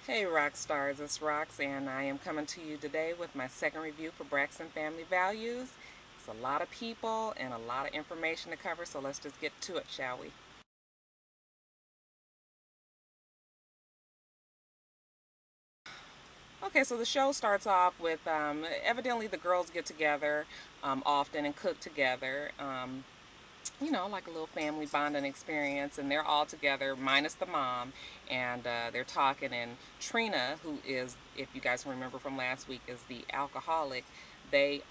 Hey rock stars, it's Rox and I am coming to you today with my second review for Braxton Family Values. It's a lot of people and a lot of information to cover, so let's just get to it, shall we? Okay, so the show starts off with evidently the girls get together often and cook together. Like a little family bonding experience, and they're all together minus the mom, and they're talking. And Trina, who is, if you guys remember from last week, is the alcoholic. They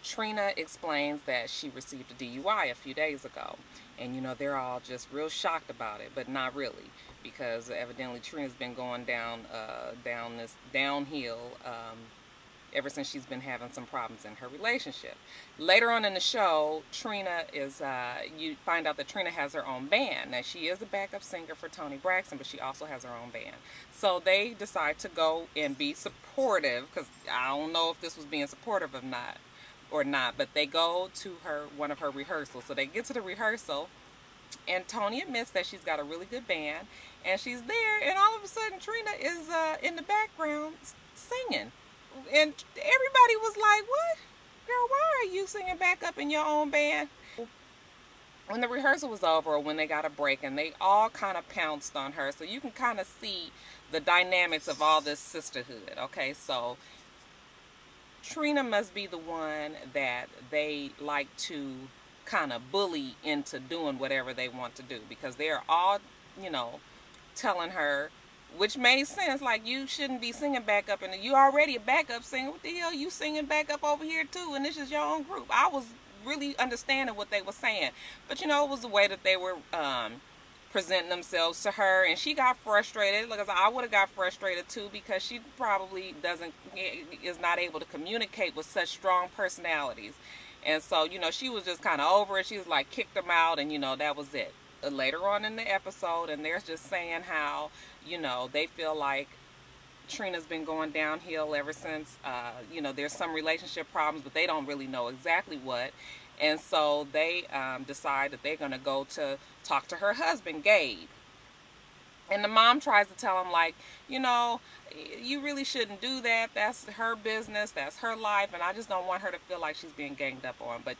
Trina explains that she received a DUI a few days ago, and they're all just real shocked about it, but not really, because evidently Trina's been going down this downhill ever since she's been having some problems in her relationship. Later on in the show, Trina is, you find out that Trina has her own band. Now, she is a backup singer for Toni Braxton, but she also has her own band. So they decide to go and be supportive, because I don't know if this was being supportive or not, but they go to one of her rehearsals. So they get to the rehearsal, and Toni admits that she's got a really good band, and she's there, and all of a sudden Trina is in the background singing. And everybody was like, what? Girl, why are you singing back up in your own band? When the rehearsal was over, or when they got a break, and they all kind of pounced on her, so you can kind of see the dynamics of all this sisterhood. Okay, so Trina must be the one that they like to kind of bully into doing whatever they want to do, because they're all, telling her, which made sense, like, you shouldn't be singing back up, and you already a backup singer. What the hell you singing back up over here too, and this is your own group? I was really understanding what they were saying, but it was the way that they were presenting themselves to her, and she got frustrated. Like I would have got frustrated too, because she probably is not able to communicate with such strong personalities, and so she was just kind of over it. She was like, kicked them out, and that was it. Later on in the episode, and they're just saying how they feel like Trina's been going downhill ever since there's some relationship problems, but they don't really know exactly what. And so they decide that they're going to go to talk to her husband, Gabe. And the mom tries to tell him, like, you really shouldn't do that. That's her business. That's her life. And I just don't want her to feel like she's being ganged up on. But,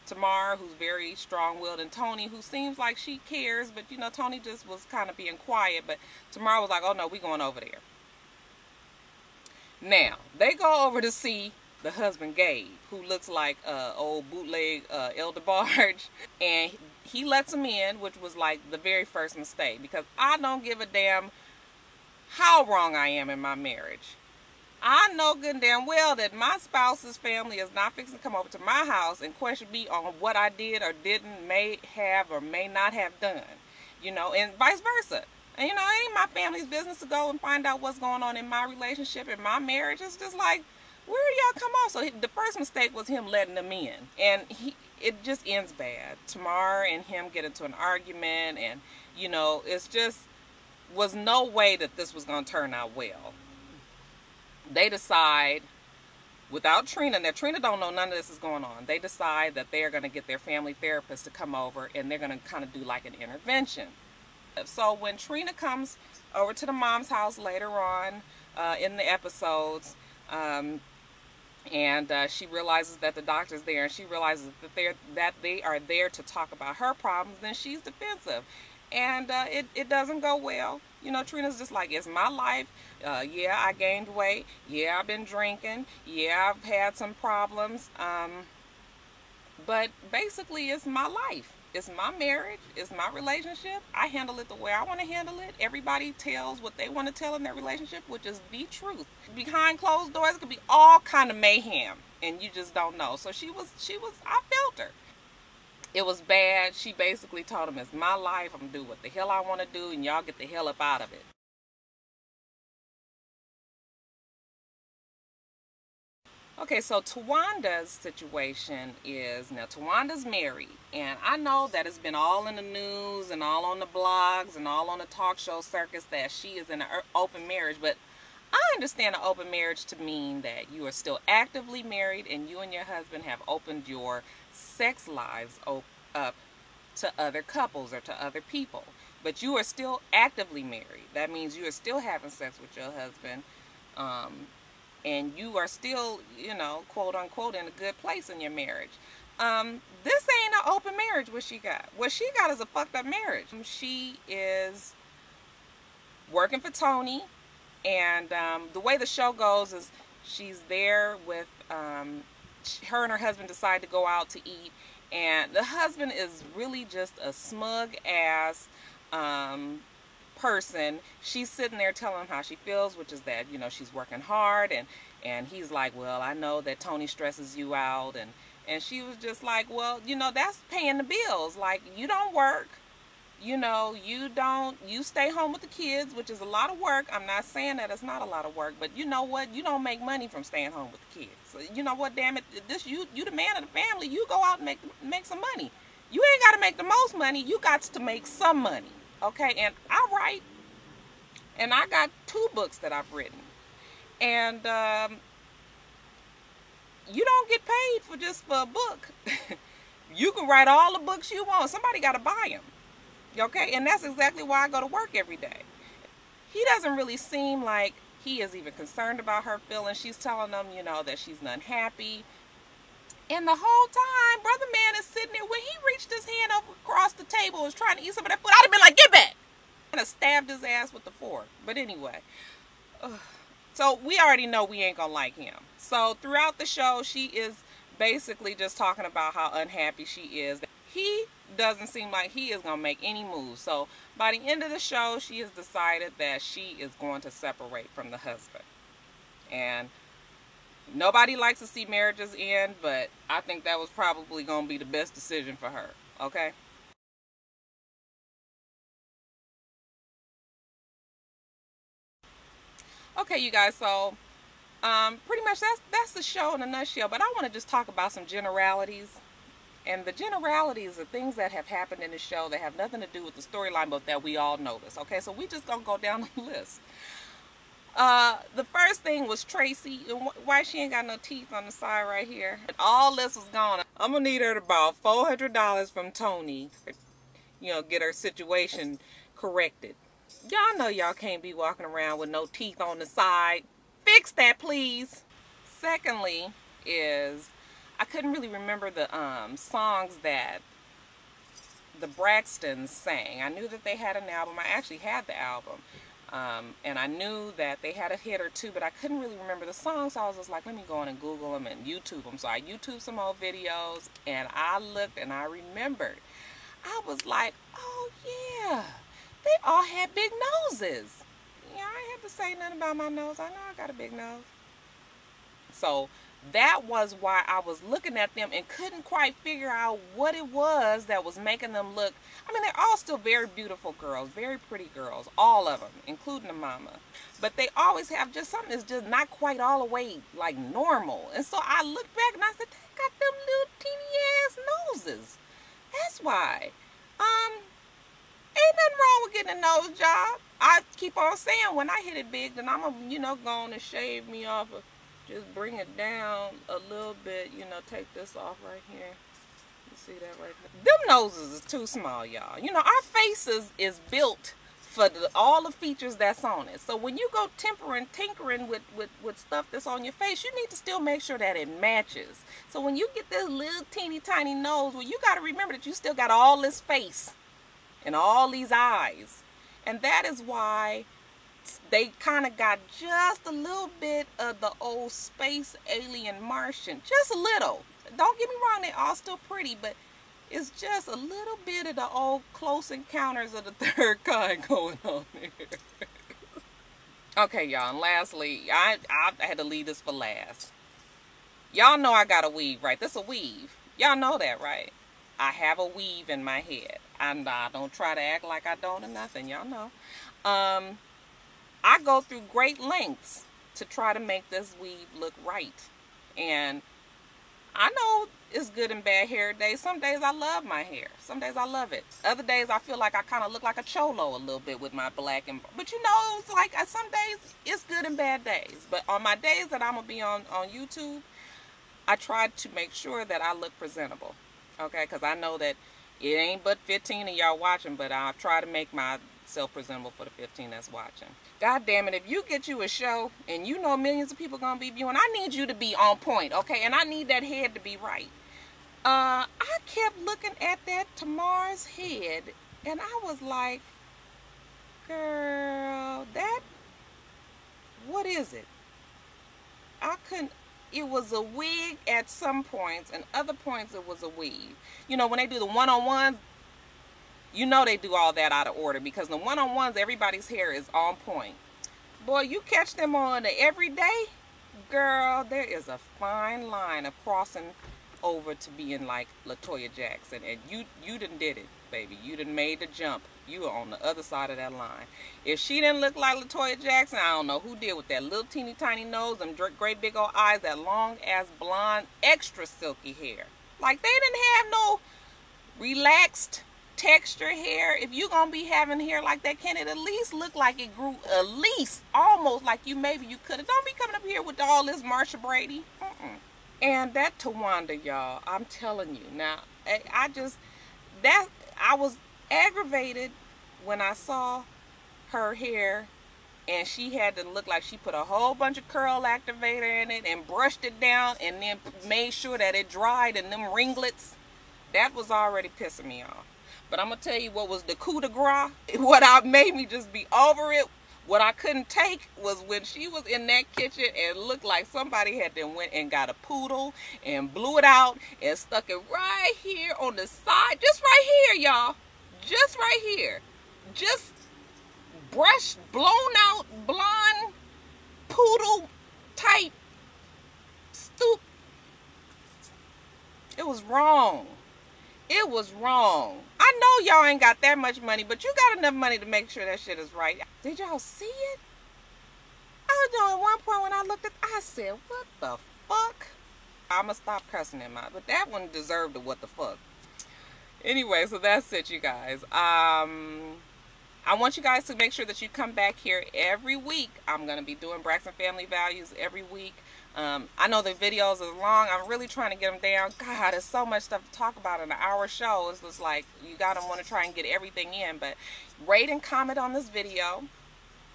Tamar, who's very strong-willed, and Toni, who seems like she cares, but Toni just was kind of being quiet. But Tamar was like, oh no, we going over there. Now they go over to see the husband, Gabe, who looks like old bootleg Elder Barge, and he lets him in, which was like the very first mistake, because I don't give a damn how wrong I am in my marriage. I know good and damn well that my spouse's family is not fixing to come over to my house and question me on what I did or didn't, may have or may not have done, and vice versa. And it ain't my family's business to go and find out what's going on in my relationship, in my marriage. It's just like, where do y'all come off? So the first mistake was him letting them in, and it just ends bad. Tamar and him get into an argument, and it's just was no way that this was going to turn out well. They decide, without Trina, now Trina don't know none of this is going on, they decide that they're going to get their family therapist to come over, and they're going to kind of do like an intervention. So when Trina comes over to the mom's house later on in the episodes, and she realizes that the doctor's there, and she realizes that they are there to talk about her problems, then she's defensive. And it doesn't go well. Trina's just like, it's my life. Yeah, I gained weight. Yeah, I've been drinking. Yeah, I've had some problems. But basically, it's my life. It's my marriage. It's my relationship. I handle it the way I want to handle it. Everybody tells what they want to tell in their relationship, which is the truth. Behind closed doors, it could be all kind of mayhem, and you just don't know. So she was. I felt her. It was bad. She basically told him, it's my life. I'm going to do what the hell I want to do, and y'all get the hell up out of it. Okay, so Tawanda's situation is, now Tawanda's married, and I know that it's been all in the news and all on the blogs and all on the talk show circus that she is in an open marriage, but I understand an open marriage to mean that you are still actively married and you and your husband have opened your sex lives up to other couples or to other people. but you are still actively married. That means you are still having sex with your husband, and you are still, you know, quote unquote, in a good place in your marriage. This ain't an open marriage. What she got? What she got is a fucked up marriage. She is working for Tony, and the way the show goes is she's there with her and her husband decide to go out to eat, and the husband is really just a smug ass person. She's sitting there telling him how she feels, which is that, you know, she's working hard, and he's like, well, I know that Tony stresses you out, and she was just like, well, you know, that's paying the bills. Like, you don't work, you know, you stay home with the kids, which is a lot of work. I'm not saying that it's not a lot of work, but you know what? You don't make money from staying home with the kids. So you know what, damn it, you the man of the family. You go out and make some money. You ain't got to make the most money. You got to make some money, okay? And I write, and I got 2 books that I've written, and you don't get paid for a book. You can write all the books you want. Somebody got to buy them. Okay, and that's exactly why I go to work every day. He doesn't really seem like he is even concerned about her feelings. She's telling him, you know, that she's unhappy. And the whole time, Brother Man is sitting there. When he reached his hand up across the table and was trying to eat some of that food, I'd have been like, get back! And I stabbed his ass with the fork. But anyway. So we already know we ain't gonna like him. So throughout the show, she is basically just talking about how unhappy she is. He doesn't seem like he is going to make any moves. So by the end of the show, she has decided that she is going to separate from the husband. And nobody likes to see marriages end, but I think that was probably going to be the best decision for her. Okay? Okay, you guys, so pretty much that's the show in a nutshell. But I want to just talk about some generalities. And the generalities are things that have happened in the show that have nothing to do with the storyline, but that we all notice. Okay, so we just gonna go down the list. The first thing was Tracy. Why she ain't got no teeth on the side right here? All this was gone. I'm gonna need her to borrow $400 from Tony. You know, get her situation corrected. Y'all know y'all can't be walking around with no teeth on the side. Fix that, please. Secondly is, I couldn't really remember the songs that the Braxtons sang. I knew that they had an album. I actually had the album. And I knew that they had a hit or two, but I couldn't really remember the songs. So I was just like, let me go on and Google them and YouTube them. So I YouTubed some old videos, and I looked and I remembered. I was like, oh yeah, they all had big noses. Yeah, I ain't have to say nothing about my nose. I know I got a big nose. So that was why I was looking at them and couldn't quite figure out what it was that was making them look. I mean, they're all still very beautiful girls, very pretty girls, all of them, including the mama. But they always have just something that's just not quite all the way like normal. And so I looked back and I said, they got them little teeny ass noses. That's why. Ain't nothing wrong with getting a nose job. I keep on saying when I hit it big, then I'm gonna, you know, go on and shave me off of. Just bring it down a little bit, you know, take this off right here. You see that right there? Them noses is too small, y'all. You know, our faces is built for all the features that's on it. So when you go tinkering with stuff that's on your face, you need to still make sure that it matches. So when you get this little teeny tiny nose, well, you got to remember that you still got all this face and all these eyes. And that is why they kind of got just a little bit of the old space alien Martian. Just a little. Don't get me wrong, they all still pretty, but it's just a little bit of the old Close Encounters of the Third Kind going on here. Okay, y'all, and lastly, I had to leave this for last. Y'all know I got a weave, right? This is a weave. Y'all know that, right? I have a weave in my head. And I don't try to act like I don't or nothing. Y'all know. I go through great lengths to try to make this weave look right. And I know it's good and bad hair days. Some days I love my hair. Some days I love it. Other days I feel like I kind of look like a cholo a little bit with my black and... But you know, it's like some days it's good and bad days. But on my days that I'm going to be on YouTube, I try to make sure that I look presentable. Okay? Because I know that It ain't but 15 of y'all watching, but I'll try to make myself presentable for the 15 that's watching. God damn it, if you get you a show and you know millions of people gonna be viewing, I need you to be on point, okay? And I need that head to be right. I kept looking at that Tamar's head, and I was like, girl, what is it? I couldn't. It was a wig at some points, and other points it was a weave. You know, when they do the one-on-ones, you know they do all that out of order, because the one-on-ones, everybody's hair is on point. Boy, you catch them on the everyday, girl, there is a fine line of crossing over to being like LaToya Jackson, and you done did it, baby. You done made the jump. You are on the other side of that line. If she didn't look like LaToya Jackson, I don't know who did, with that little teeny tiny nose and great big old eyes, that long ass blonde extra silky hair. Like, they didn't have no relaxed texture hair. If you gonna be having hair like that, can it at least look like it grew at least almost like maybe you could have? Don't be coming up here with all this Marsha Brady. And that Tawanda, y'all, I'm telling you now, I was aggravated when I saw her hair, and she had to look like she put a whole bunch of curl activator in it and brushed it down and then made sure that it dried, and them ringlets, that was already pissing me off. But I'm gonna tell you what was the coup de grace, what made me just be over it. What I couldn't take was when she was in that kitchen and looked like somebody had then went and got a poodle and blew it out and stuck it right here on the side. Just right here, y'all. Just right here. Just brushed, blown out, blonde, poodle type stoop. It was wrong. It was wrong. I know y'all ain't got that much money, but you got enough money to make sure that shit is right. Did y'all see it? I know at one point when I looked at, I said, what the fuck? I'ma stop cussing him out, but that one deserved a what the fuck. Anyway, so that's it, you guys. I want you guys to make sure that you come back here every week. I'm going to be doing Braxton Family Values every week. I know the videos is long. I'm really trying to get them down. God, there's so much stuff to talk about in an hour show. It's just like, you gotta want to try and get everything in. But rate and comment on this video.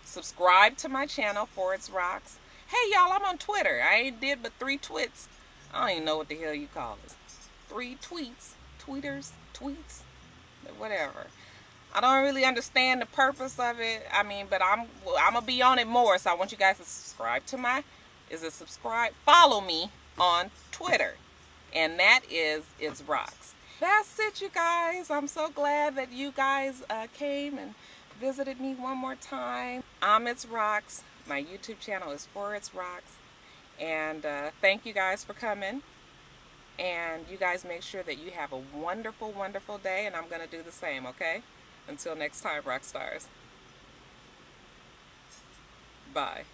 Subscribe to my channel, itsrox. Hey, y'all, I'm on Twitter. I ain't did but 3 twits. I don't even know what the hell you call it. 3 tweets. Tweeters. Tweets. Whatever. I don't really understand the purpose of it. I mean, but I'm going to be on it more. So I want you guys to subscribe to my... Follow me on Twitter, and that is itsrox. That's it, you guys. I'm so glad that you guys came and visited me one more time. I'm itsrox. My YouTube channel is itsrox, and thank you guys for coming. And you guys make sure that you have a wonderful, wonderful day, and I'm gonna do the same. Okay? Until next time, rock stars. Bye.